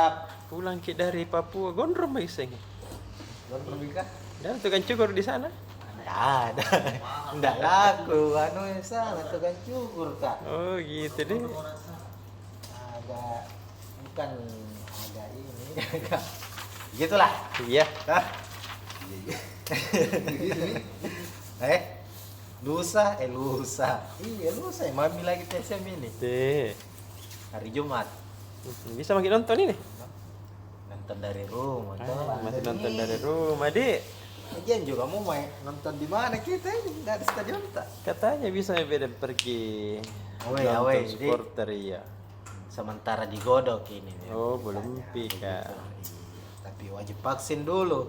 Siap. Pulang ke dari Papua, gondrong iseng. Gondrong Bika? Dan tukang cukur di sana. Nggak ada. Nggak laku. Anu yang sana tukang cukur kak. Oh gitu deh. Agak bukan agak ini agak gitulah. Iya. Hah? Lusa. Iya lusa. Mami lagi TSM ini. Deh. Hari Jumat. Bisa makin nonton ini. Nonton dari rumah. Masih nonton dari rumah, Dik. Lagian juga mau main nonton di mana kita ini? Nggak ada stadion tak? Katanya bisa beda pergi Away, nonton Dik. supporter iya. Sementara digodok ini. Oh, belum pika. Tapi wajib vaksin dulu.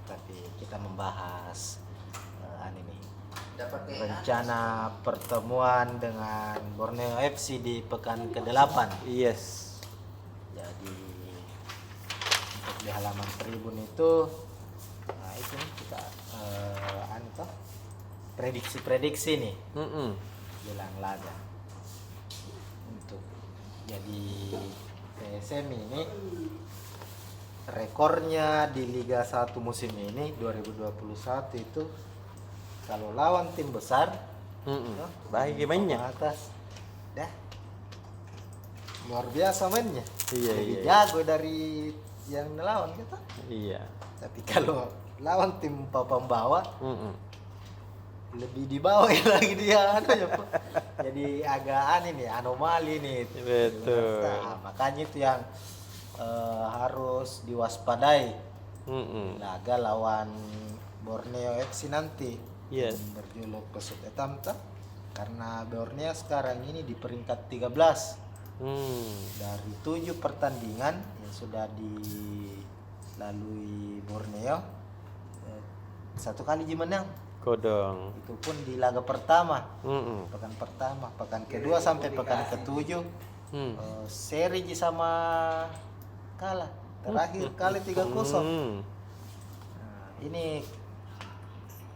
Tapi Kita membahas ini rencana pertemuan dengan Borneo FC di pekan ke-8. yes. Jadi untuk di halaman tribun itu, nah itu nih kita prediksi nih jelang laga untuk jadi PSM ini. Rekornya di Liga 1 musim ini 2021 itu kalau lawan tim besar Baik mainnya. atas dah luar biasa mainnya. Lebih Iya. jago dari yang lawan kita. Iya. Tapi kalau lawan tim papan bawah lebih di bawah lagi dia jadi agak aneh nih, anomali nih. Betul. Nah, makanya itu yang harus diwaspadai laga lawan Borneo FC nanti. Yes. Berjuluk Pesut Etamta karena Borneo sekarang ini di peringkat 13 dari 7 pertandingan yang sudah dilalui Borneo, 1 kali menang. Kodong. Itu pun di laga pertama, pekan pertama, pekan kedua sampai pekan ke-7 seri sama kalah. Terakhir kali 3-0. Nah, ini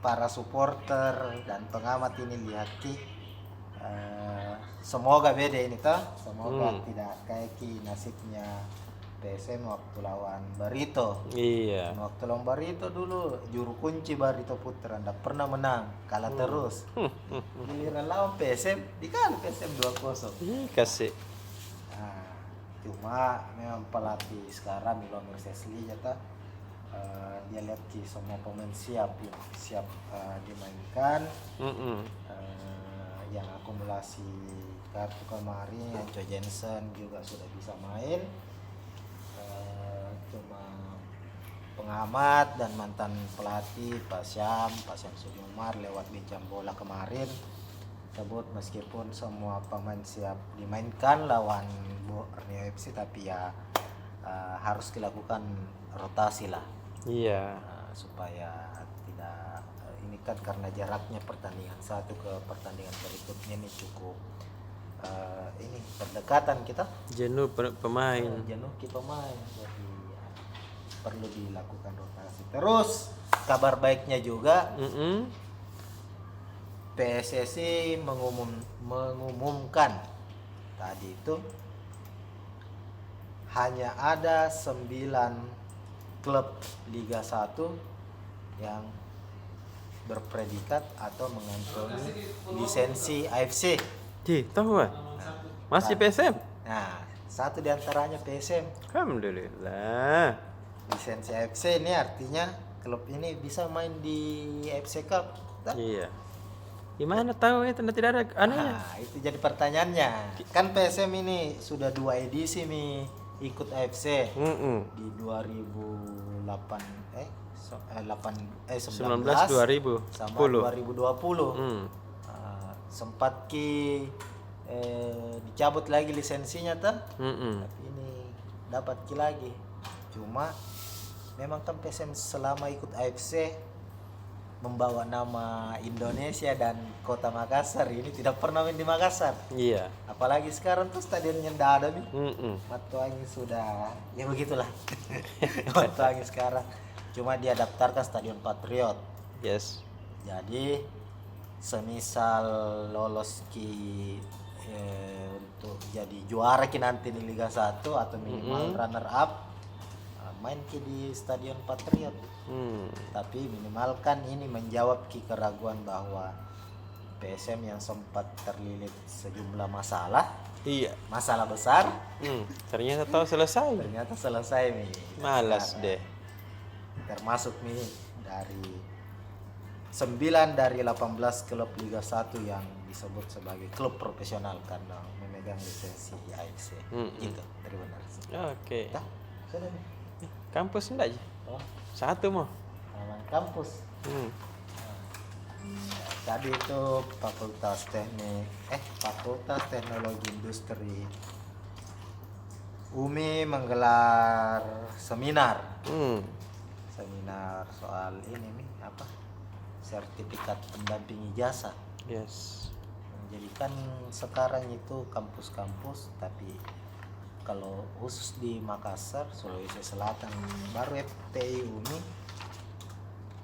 para supporter dan pengamat ini lihat semoga beda ini toh. Semoga tidak kayak nasibnya PSM waktu lawan Barito. Iya. Waktu lawan Barito dulu juru kunci Barito Putra ndak pernah menang, kalah terus. Giliran lawan PSM dikali PSM 2-0. Kasih. Nah, cuma memang pelatih sekarang Milomir Sesli jata dia lihat semua pemain siap dimainkan. Yang akumulasi kartu kemarin yang Joe Jensen juga sudah bisa main. Cuma pengamat dan mantan pelatih Pak Syam Sujumar lewat bincang bola kemarin sebut meskipun semua pemain siap dimainkan lawan Borneo FC tapi ya harus dilakukan rotasi lah. Iya. Supaya tidak ini kan karena jaraknya pertandingan satu ke pertandingan berikutnya ini cukup ini berdekatan kita Jenuh pemain. jenuh kita pemain jadi perlu dilakukan rotasi. Terus kabar baiknya juga PSSI mengumumkan tadi itu hanya ada 9 klub Liga 1 yang berpredikat atau mengantongi lisensi AFC. Tahu kan? Masih PSM? Nah, satu diantaranya PSM. Alhamdulillah. Lisensi AFC ini artinya klub ini bisa main di AFC Cup. Iya. Gimana tahu itu tidak ada anunya? Nah, itu jadi pertanyaannya. Kan PSM ini sudah 2 edisi ikut AFC di 2008 19 2010 sama 2020. Sempat dicabut lagi lisensinya tapi ini dapat lagi. Cuma memang kan PSM selama ikut AFC membawa nama Indonesia dan kota Makassar ini tidak pernah main di Makassar. Iya. Apalagi sekarang tuh stadionnya ndak ada nih. Matuangi sudah ya begitulah. Matuangi sekarang cuma dia daftarkan Stadion Patriot. Yes. Jadi semisal lolos untuk jadi juara ki nanti di Liga 1 atau minimal runner up, main ki di Stadion Patriot. Tapi minimalkan ini menjawab ki keraguan bahwa PSM yang sempat terlilit sejumlah masalah besar, ternyata tahu selesai. ternyata selesai nih. Malas deh. Termasuk nih dari 9 dari 18 klub Liga 1 yang disebut sebagai klub profesional karena memegang lisensi AFC. Gitu, dari benar. Oke. Dah, sudah nih. Kampus enggak aja? Oh, Satu mau. halaman kampus. Tadi itu Fakultas Teknologi Industri UMI menggelar seminar soal ini nih apa? Sertifikat pendamping ijazah. Yes. Jadi kan sekarang itu kampus-kampus, tapi kalau khusus di Makassar, Sulawesi Selatan, baru FTI UMI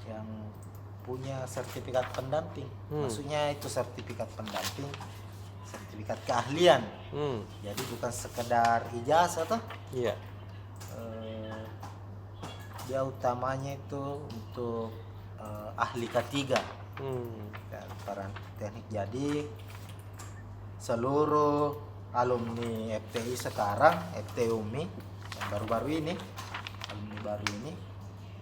yang punya sertifikat pendamping. Maksudnya itu sertifikat pendamping, sertifikat keahlian. Jadi bukan sekedar ijazah toh. Iya. Dia utamanya itu untuk ahli K3 dan peran teknik. Jadi seluruh alumni FTI sekarang, FTI UMI yang baru-baru ini, alumni baru ini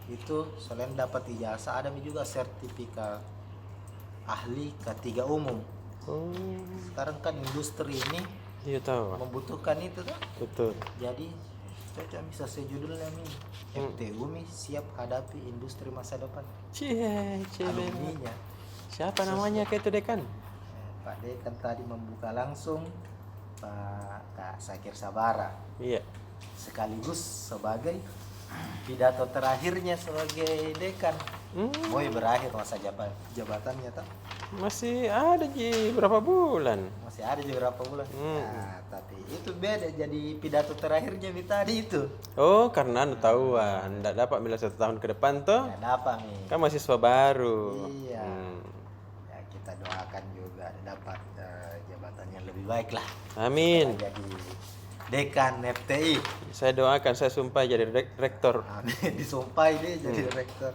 itu selain dapat ijazah ada juga sertifikat ahli K3 umum. Sekarang kan industri ini Iya tahu, Pak. membutuhkan itu kan. Betul. Jadi cocok bisa sejudulnya nih, FTI UMI siap hadapi industri masa depan. Cie. Alumninya Siapa namanya kayak itu dekan? Pak Dekan tadi membuka langsung Pak Kak Sakir Sabara, Iya. sekaligus sebagai pidato terakhirnya sebagai dekan. Mau berakhir masa jabatannya tak? Masih ada berapa bulan? Masih ada juga berapa bulan. Nah, tapi itu beda jadi pidato terakhirnya tadi itu. Oh, karena anu tahuan, enggak dapat bila 1 tahun ke depan toh. Nggak dapat nih. Kan mahasiswa baru. Iya. Ya kita doakan juga dapat jabatan yang lebih baik lah. Amin. Jadi dekan FTI. Saya doakan, saya sumpah jadi rektor. Amin. Disumpah dia jadi rektor.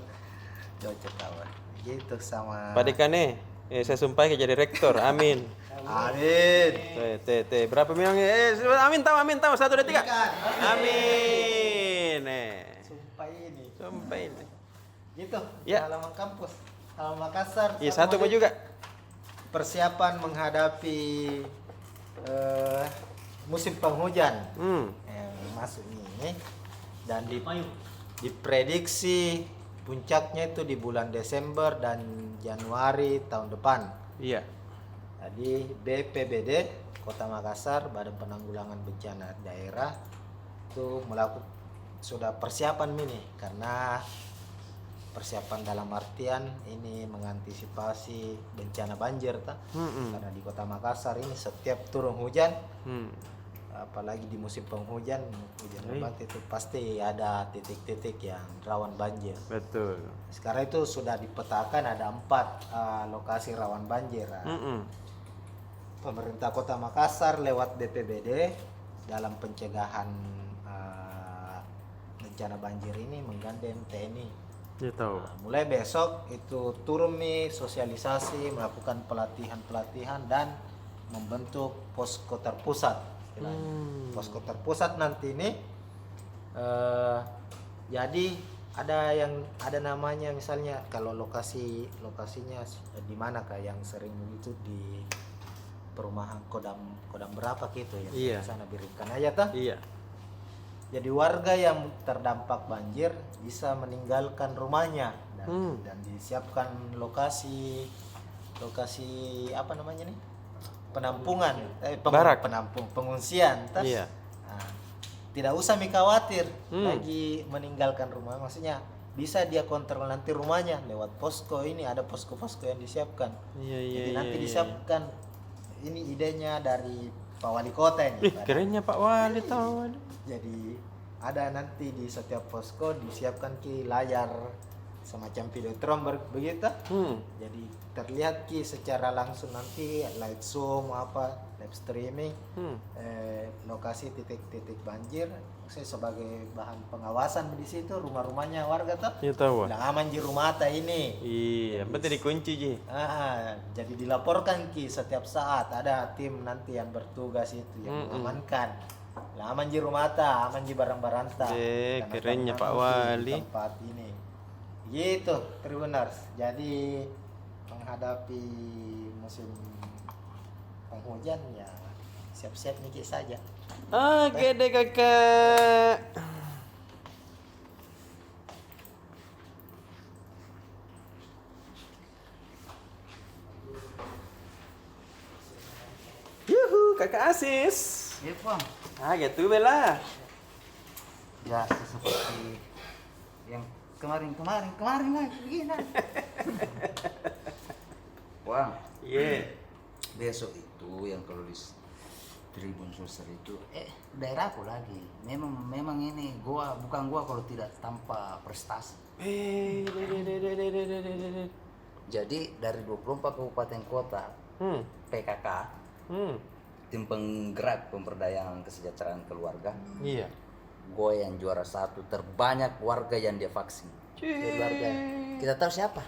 Cocok kawan. Gitu sama. Pak Dekane, saya sumpah jadi rektor. Amin. Amin. Teh. Berapa memang? Amin tahu. 1, 2, 3. Amin. Sumpah ini. Sumpah ini. Gitu. Ya. Halaman kampus. Halaman Makassar. Iya, satu mau juga. Persiapan menghadapi musim penghujan yang masuk ini, dan diprediksi puncaknya itu di bulan Desember dan Januari tahun depan. Iya. Jadi BPBD Kota Makassar, Badan Penanggulangan Bencana Daerah itu melakukan sudah persiapan ini, karena persiapan dalam artian ini mengantisipasi bencana banjir karena di Kota Makassar ini setiap turun hujan, apalagi di musim penghujan, hujan lebat itu pasti ada titik-titik yang rawan banjir. Betul. Sekarang itu sudah dipetakan ada 4 lokasi rawan banjir. Pemerintah Kota Makassar lewat BPBD dalam pencegahan bencana banjir ini menggandeng TNI. Ya tahu. Mulai besok itu turun nih sosialisasi, melakukan pelatihan dan membentuk posko terpusat. Posko terpusat nanti ini jadi ada namanya, misalnya kalau lokasinya di mana kah yang sering itu di perumahan Kodam berapa gitu ya. Iya. Di sana berikan aja tah. Iya. Jadi warga yang terdampak banjir bisa meninggalkan rumahnya dan disiapkan lokasi apa namanya nih, penampungan, Barak. pengungsian. Iya. Nah, tidak usah khawatir lagi meninggalkan rumah, maksudnya bisa dia kontrol nanti rumahnya lewat posko. Ini ada posko-posko yang disiapkan. Jadi nanti disiapkan. Ini idenya dari Pak Wali Kota ini. Kerennya Pak Wali tahu. Jadi ada nanti di setiap posko disiapkan layar semacam videotron begitu. Jadi terlihat secara langsung nanti light zoom apa live streaming Hmm. lokasi titik-titik banjir. Saya sebagai bahan pengawasan di situ rumah-rumahnya warga tuh. Ya tahu. Udah aman ji rumah ta ini. Iya, penting dikunci ji. Jadi dilaporkan ki setiap saat ada tim nanti yang bertugas itu yang mengamankan. Lah aman ji rumah ta, aman ji barang-barang ta. Karena Kerennya Pak tanam di Wali. tempat ini. Gitu, Tribuners. Jadi menghadapi musim penghujan ya siap-siap nih saja. Oke deh kakak. Yuhu, kakak Asis. Iya, Bang. Gitu bela. Ya, seperti yang kemarin lagi begini. Bang, Iya. besok itu yang kalau di Tribun Sosial itu daerahku lagi. Memang ini bukan gua kalau tidak tanpa prestasi. Jadi dari 24 kabupaten kota PKK, tim penggerak pemberdayaan kesejahteraan keluarga, Iya. gue yang juara 1 terbanyak warga yang dia vaksin. Keluarga. Kita tahu siapa?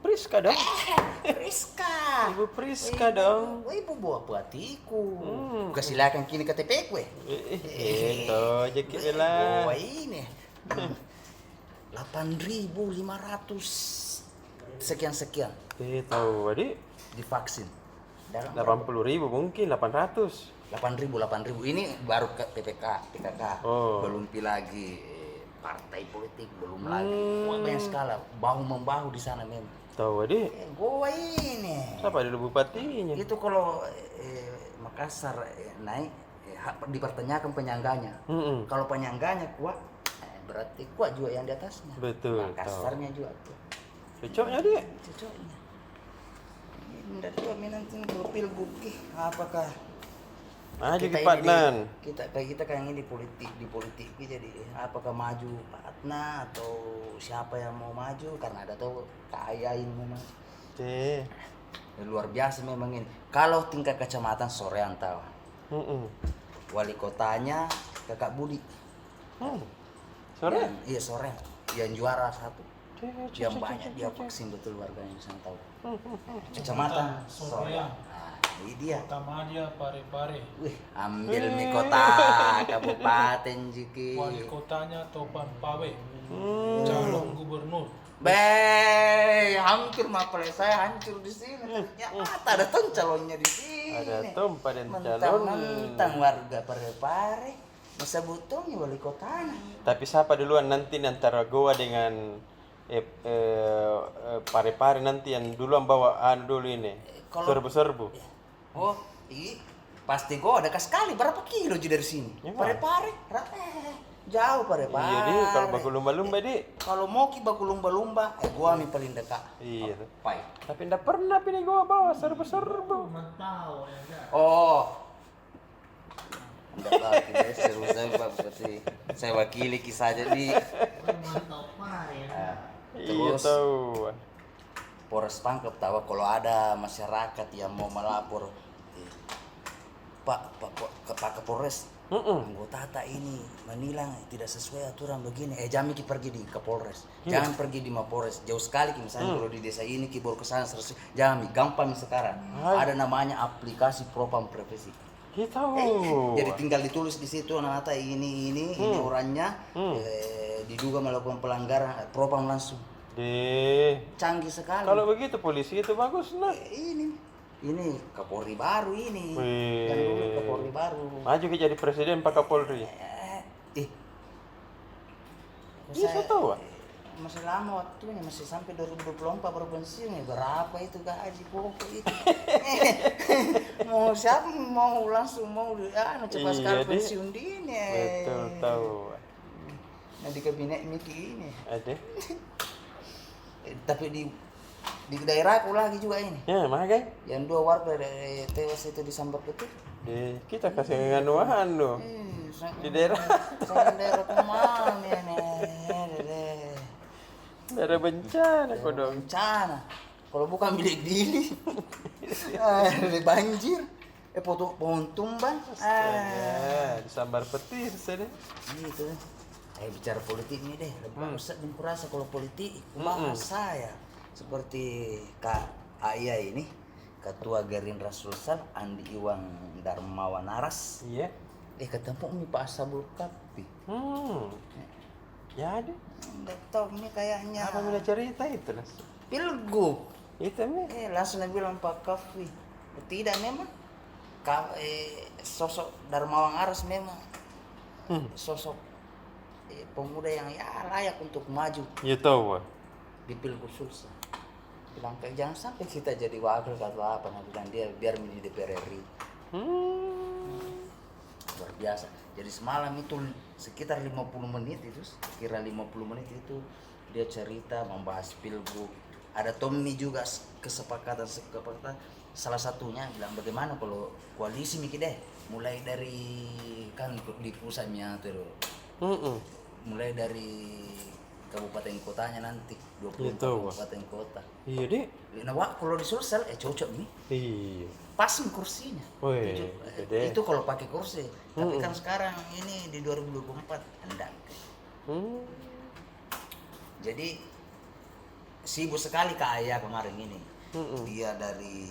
Priska dong. Rizka. Ibu Priska dong. Ibu buah buatiku. Kesilakan kini KTP gue. Itu aja bela. Gue ini 8.500 sekian Tahu adik. divaksin. Dalam 80.000 mungkin 800. 8.000 ini baru ke PKK. Oh. Belum lagi partai politik, belum lagi. Wah, banyak sekali bahu membahu di sana memang. Tahu adik. Gua ini Siapa dulu bupatinya? itu kalau Makassar naik dipertanyakan penyangganya. Kalau penyangganya kuat berarti kuat juga yang di atasnya. Betul. Makassarnya juga tuh. Cocoknya adik. Cocoknya. Ini dari kami nanti kalau pilgub apakah Aja kita ke Patnan. kita kayak ini di politik jadi apakah maju Patna atau siapa yang mau maju karena ada tuh kaya ini memang luar biasa memang ini. Kalau tingkat kecamatan sorean tahu wali kotanya Kakak Budi Sore. iya sore yang juara 1 yang banyak dia vaksin betul warganya di sana tahu kecamatan sorean. Ini dia. Pertama dia Pare-Pare. Wih, ambil nih kota kabupaten Jiki. Wali kotanya Topan Pawe. Calon gubernur. Hampir mapel saya hancur di sini. Ternyata ada tuh calonnya di sini. Ada tempat dan calon. Mentang-mentang warga Pare-Pare. Masa butuhnya wali kotanya. Tapi siapa duluan nanti antara gua dengan Pare-Pare nanti yang duluan bawa dulu ini. Kalau- Serbu-serbu. Oh, pasti gua ada sekali. Berapa kilo aja dari sini? Ya, Pare-Pare. Jauh Pare-Pare. Iya, Dik, kalau baku lumba-lumba, Dik. Kalau mau ki baku lumba-lumba, gua mi paling dekat. Iya. Pai. Tapi ndak pernah pilih gua bawa serbu-serbu. Oh. Enggak tahu kita seru saya Pak berarti saya wakili kisah jadi. Iya Terus tahu. Polres Pangkep tahu kalau ada masyarakat yang mau melapor Pak Kapolres anggota ini menilang tidak sesuai aturan begini jami ki pergi di Kapolres jangan pergi di Mapolres jauh sekali ki misalnya kalau di desa ini ki baru kesana selesai jami gampang sekarang ada namanya aplikasi propam previsi Iya tahu. jadi tinggal ditulis di situ nata ini orangnya diduga melakukan pelanggaran propam langsung canggih sekali. Kalau begitu polisi itu bagus nah. Ini Kapolri baru ini. Wih. Yang dulu Kapolri baru. Maju ke jadi presiden Pak Kapolri. Iya saya tahu. Masih lama waktunya, masih sampai 2024 baru pensiun ya. Berapa itu gaji pokok itu? Mau siapa mau langsung mau cepat sekali pensiun dini. Betul tahu. Nah di kabinet Miki ini. Ada. Tapi di daerahku lagi juga ini. Ya, mana kan? Yang 2 warga tewas itu disambar petir. Kita kasih nganuhan loh. Di daerah. Saya daerah kemana ini? Daerah bencana kok dong. Bencana. Kalau bukan bilik dini. Banjir. pohon tumbang. Disambar petir saya deh. Gitu. Bicara politik ini deh, lebih bagus dan kurasa kalau politik kumaha saya seperti Kak Aya ini, Ketua Gerindra Sulsel Andi Iwan Darmawan Aras. Iya. Ketemu nih Pak Sabul Kapi. Ya deh. Nggak tahu ini kayaknya Apa udah cerita itu Nas? pilgub. Itu nih. Langsung dia bilang Pak Kapi. Tidak memang sosok Darmawan Aras memang sosok pemuda yang ya layak untuk maju Ya tahu. di Pilgub Sulsel. Bilang kayak jangan sampai kita jadi wakil atau apa, nah bilang dia biar menjadi DPR RI. Luar biasa. Jadi semalam itu sekitar 50 menit itu, kira 50 menit itu dia cerita membahas Pilgub. Ada Tommy juga kesepakatan salah satunya bilang bagaimana kalau koalisi mikir deh, mulai dari kan di pusatnya terus. Mulai dari kabupaten kotanya nanti 24 kabupaten kota. Iya deh. Nah, kalau di Sulsel cocok nih. Iya. Pas nih kursinya. Wih, Itu kalau pakai kursi. Tapi kan sekarang ini di 2024 enggak. Jadi sibuk sekali Kak Aya kemarin ini. Dia dari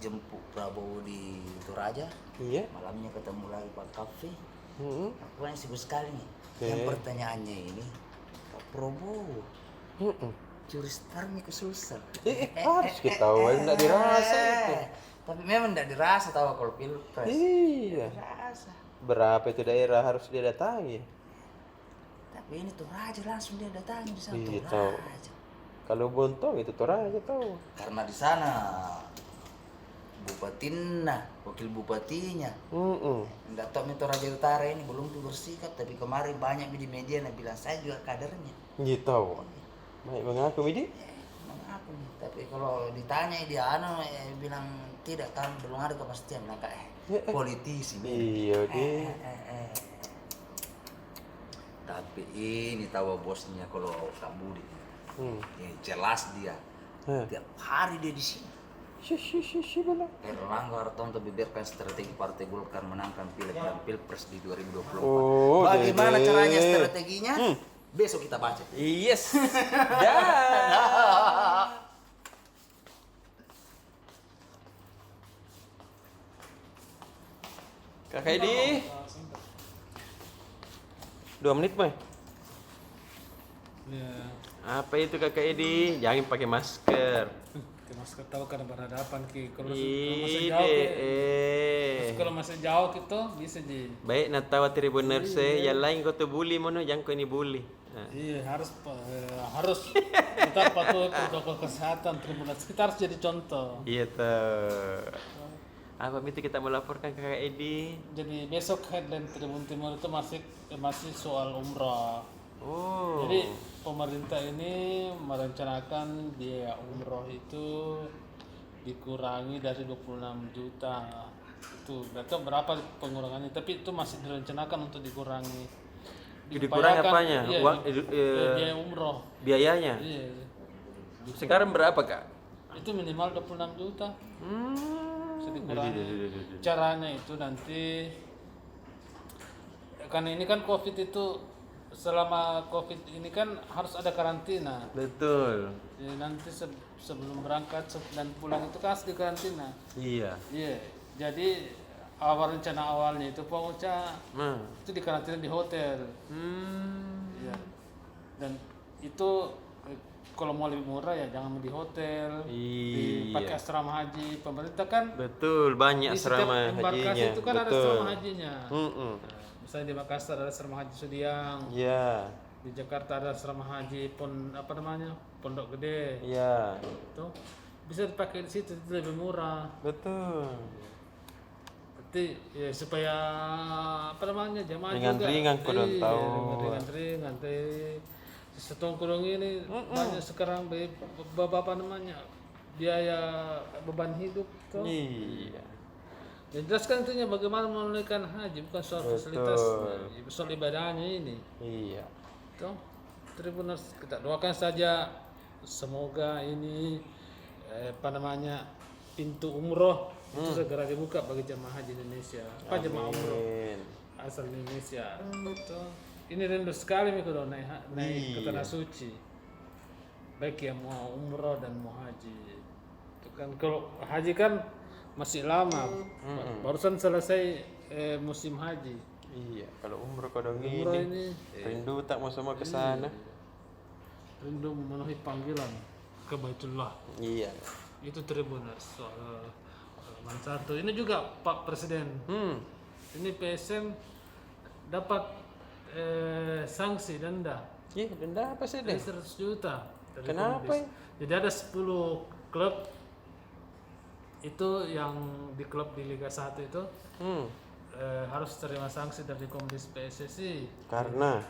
jemput Prabowo di Toraja. Iya. Malamnya ketemu lagi Pak Kafi. Aku yang sibuk sekali nih. Okay. Yang pertanyaannya ini, Pak Prabowo Juristarmi ke Sulsel. Harus kita tahu, enggak dirasa itu. Tapi memang enggak dirasa tahu kalau pilpres. Iya. Dirasa. Berapa itu daerah harus dia datangi? Tapi ini Toraja langsung dia datangi di sana. Iya, tahu. Toraja. Kalau Bontong itu Toraja tahu. Karena di sana bupatina, wakil bupatinya. Enggak tahu Toraja Utara ini belum tuh bersikap, tapi kemarin banyak di media yang bilang saya juga kadernya. Iya tahu. Baik mengaku Widi. Mengaku nih, tapi kalau ditanya dia bilang tidak kan belum ada kepastian bilang politisi. Iya deh. Tapi ini tahu bosnya kalau Kak Budi. Jelas dia. Tiap hari dia di sini. Benar. Erlangga Hartarto beberkan strategi Partai Golkar menangkan Pileg dan Pilpres di 2024. Oh, Bagaimana Dede. caranya strateginya? Besok kita baca. Yes. Dah. Kakak Edi. 2 menit, Boy. Ya, Apa itu Kakak Edi? Jangan pakai masker. ke masker tahu kan berhadapan ki kalau Ide. masih jauh kalau masih jauh gitu bisa di. Baik, natawa tribuner se, yang lain kau tu bully mono, jangan kau ini bully. Iya harus tetap patuh protokol kesehatan Tribunal. Kita harus jadi contoh. Iya tuh. Apa itu kita melaporkan ke Kakak Edi? Jadi besok headline Tribun Timur itu masih soal umrah. Oh. Jadi pemerintah ini merencanakan biaya umroh itu dikurangi dari 26 juta. Itu nggak tahu berapa pengurangannya, tapi itu masih direncanakan untuk dikurangi. Dikurangi apanya? Iya, Uang, biaya umroh. biayanya? Iya. Sekarang berapa Kak? Itu minimal 26 juta. Bisa dikurangi. Caranya itu nanti karena ini kan Covid itu selama Covid ini kan harus ada karantina. Betul. Ya, nanti sebelum berangkat dan pulang itu kan harus di karantina. Iya. Iya. Jadi rencana awalnya itu Pak Uca itu di karantina di hotel. Iya. Dan itu kalau mau lebih murah ya jangan di hotel. Iya. Pakai asrama haji. Pemerintah kan Betul, banyak di setiap asrama embarkasi hajinya. itu kan ada Betul. asrama hajinya. Misalnya di Makassar ada asrama haji Sudiang. Iya. Di Jakarta ada asrama haji Pondok Gede. Iya. Tuh bisa dipakai di situ itu lebih murah. Betul. Berarti ya supaya jamaah Ringan-ringan juga. kau dong tahu. Ringan-ringan setongkrong ini banyak sekarang biaya beban hidup tuh. Iya. Ya, jelaskan intinya bagaimana menunaikan haji bukan soal fasilitas, soal ibadahnya ini. Iya. Tuh, Tribuners kita doakan saja semoga ini pintu umroh itu segera dibuka bagi jemaah haji Indonesia, jemaah umroh Amin. asal Indonesia. Itu ini rindu sekali nih kalau naik ke tanah suci, baik yang mau umroh dan mau haji. Itu kan kalau haji kan masih lama, barusan selesai musim haji. Iya, kalau umroh kodong Umroh ini ini rindu tak mau semua ke sana. rindu memenuhi panggilan ke Baitullah. Iya. Itu Tribuners soal Mansarto. Ini juga Pak Presiden. Ini PSM dapat sanksi denda Iya, denda apa sih deh? 100 juta dari Kenapa Komdis. Jadi ada 10 klub itu yang di klub di Liga 1 itu harus terima sanksi dari Komdis PSSI. Karena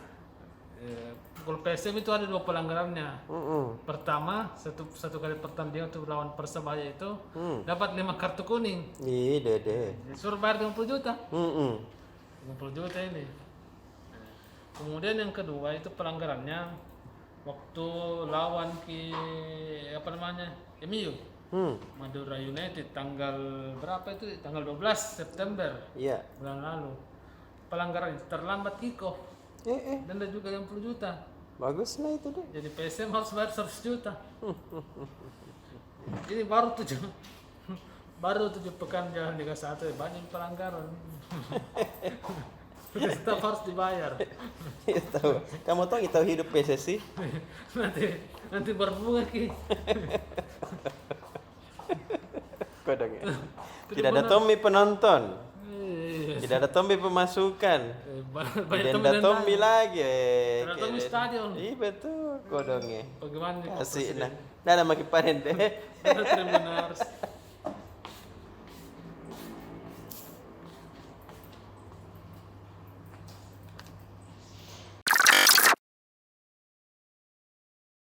Kalau PSM itu ada 2 pelanggarannya. Pertama, satu kali pertandingan itu lawan Persebaya itu dapat 5 kartu kuning. iya dede. Disuruh bayar 50 juta. 50 50 juta ini. Kemudian yang kedua itu pelanggarannya waktu lawan MU. Madura United tanggal berapa itu? Tanggal 12 September Iya. bulan lalu. Pelanggaran itu terlambat kick off. Denda juga 60 juta. Bagus lah itu deh. Jadi PSM harus bayar 100 juta. Ini baru 7 pekan jalan Liga 1 banyak pelanggaran. Tetap harus dibayar. Iya tahu. Kamu tahu hidup PSSI? nanti berbunga ki. Kodong ya. Tidak ada Tommy penonton. Tidak ada Tommy pemasukan. Banyak Tidak ada Tommy lagi. Tidak ada Tommy stadion. Iya betul. Kodongnya. Bagaimana nih Pak Kasih Presiden? nah. Nah, makin panen deh. Ada Tribuners.